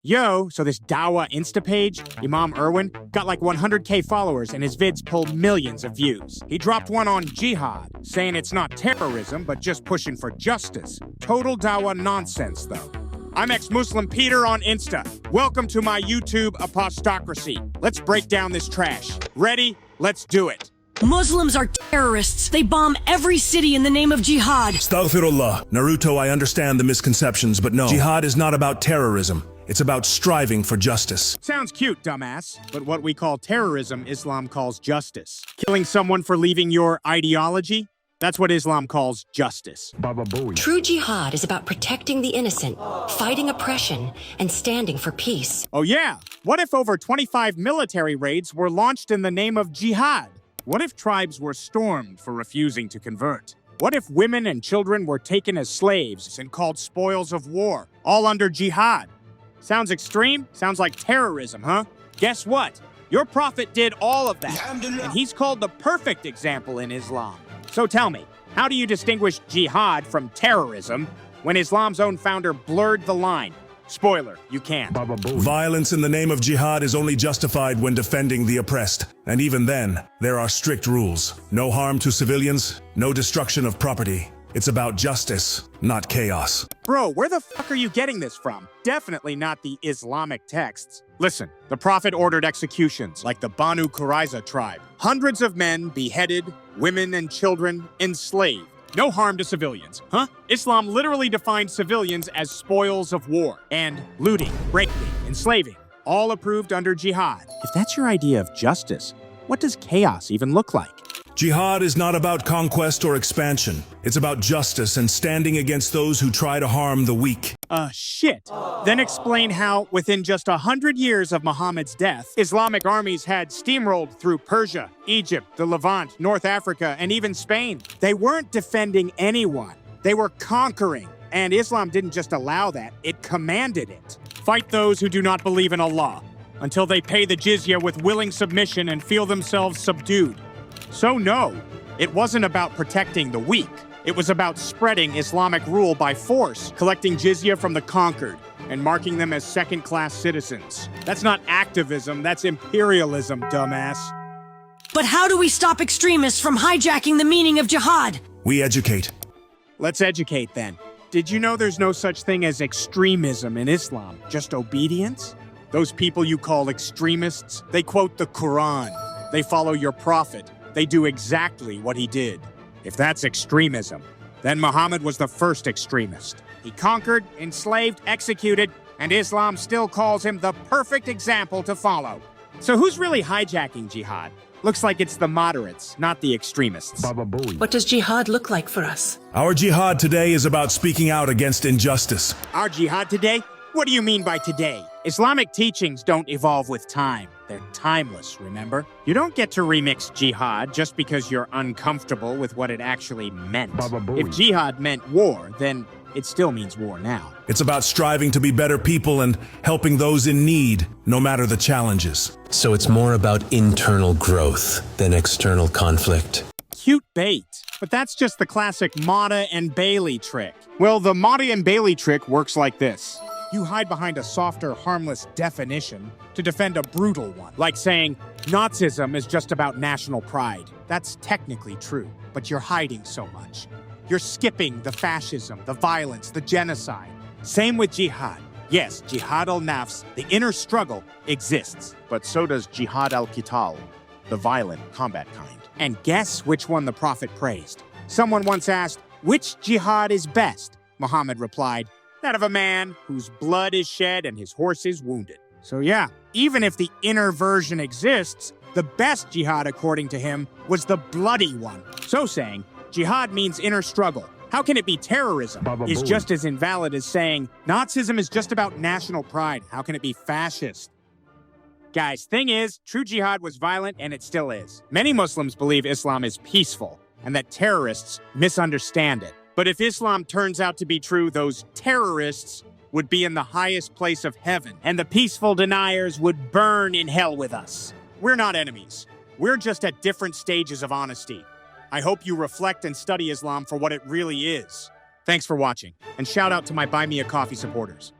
Yo, so this Dawa Insta page, Imam Irwin, got like 100K followers and his vids pull millions of views. He dropped one on Jihad, saying it's not terrorism, but just pushing for justice. Total Dawa nonsense, though. I'm ExMuslim Peter on Insta. Welcome to my YouTube apostocracy. Let's break down this trash. Ready? Let's do it. Muslims are terrorists. They bomb every city in the name of jihad. Astaghfirullah. Naruto, I understand the misconceptions, but no. Jihad is not about terrorism. It's about striving for justice. Sounds cute, dumbass. But what we call terrorism, Islam calls justice. Killing someone for leaving your ideology? That's what Islam calls justice. True jihad is about protecting the innocent, fighting oppression, and standing for peace. Oh yeah? What if over 25 military raids were launched in the name of jihad? What if tribes were stormed for refusing to convert? What if women and children were taken as slaves and called spoils of war, all under jihad? Sounds extreme? Sounds like terrorism, huh? Guess what? Your prophet did all of that, and he's called the perfect example in Islam. So tell me, how do you distinguish jihad from terrorism when Islam's own founder blurred the line? Spoiler, you can't. Violence in the name of jihad is only justified when defending the oppressed. And even then, there are strict rules. No harm to civilians, no destruction of property. It's about justice, not chaos. Bro, where the fuck are you getting this from? Definitely not the Islamic texts. Listen, the Prophet ordered executions like the Banu Qurayza tribe. Hundreds of men beheaded, women and children enslaved. No harm to civilians, huh? Islam literally defined civilians as spoils of war. And looting, raping, enslaving, all approved under jihad. If that's your idea of justice, what does chaos even look like? Jihad is not about conquest or expansion. It's about justice and standing against those who try to harm the weak. Shit. Then explain how, within just 100 years of Muhammad's death, Islamic armies had steamrolled through Persia, Egypt, the Levant, North Africa, and even Spain. They weren't defending anyone. They were conquering. And Islam didn't just allow that, it commanded it. Fight those who do not believe in Allah, until they pay the jizya with willing submission and feel themselves subdued. So no, it wasn't about protecting the weak. It was about spreading Islamic rule by force, collecting jizya from the conquered, and marking them as second-class citizens. That's not activism, that's imperialism, dumbass. But how do we stop extremists from hijacking the meaning of jihad? We educate. Let's educate then. Did you know there's no such thing as extremism in Islam, just obedience? Those people you call extremists, they quote the Quran. They follow your prophet. They do exactly what he did. If that's extremism, then Muhammad was the first extremist. He conquered, enslaved, executed, and Islam still calls him the perfect example to follow. So who's really hijacking jihad? Looks like it's the moderates, not the extremists. What does jihad look like for us? Our jihad today is about speaking out against injustice. Our jihad today? What do you mean by today? Islamic teachings don't evolve with time. They're timeless, remember? You don't get to remix jihad just because you're uncomfortable with what it actually meant. If jihad meant war, then it still means war now. It's about striving to be better people and helping those in need, no matter the challenges. So it's more about internal growth than external conflict. Cute bait. But that's just the classic Mata and Bailey trick. Well, the Mata and Bailey trick works like this. You hide behind a softer, harmless definition to defend a brutal one. Like saying, Nazism is just about national pride. That's technically true, but you're hiding so much. You're skipping the fascism, the violence, the genocide. Same with jihad. Yes, jihad al-nafs, the inner struggle, exists. But so does jihad al-qital, the violent combat kind. And guess which one the Prophet praised? Someone once asked, which jihad is best? Muhammad replied, that of a man whose blood is shed and his horse is wounded. So yeah, even if the inner version exists, the best jihad, according to him, was the bloody one. So saying, jihad means inner struggle. How can it be terrorism? Is just as invalid as saying, Nazism is just about national pride. How can it be fascist? Guys, thing is, true jihad was violent and it still is. Many Muslims believe Islam is peaceful and that terrorists misunderstand it. But if Islam turns out to be true, those terrorists would be in the highest place of heaven, and the peaceful deniers would burn in hell with us. We're not enemies. We're just at different stages of honesty. I hope you reflect and study Islam for what it really is. Thanks for watching, and shout out to my Buy Me a Coffee supporters.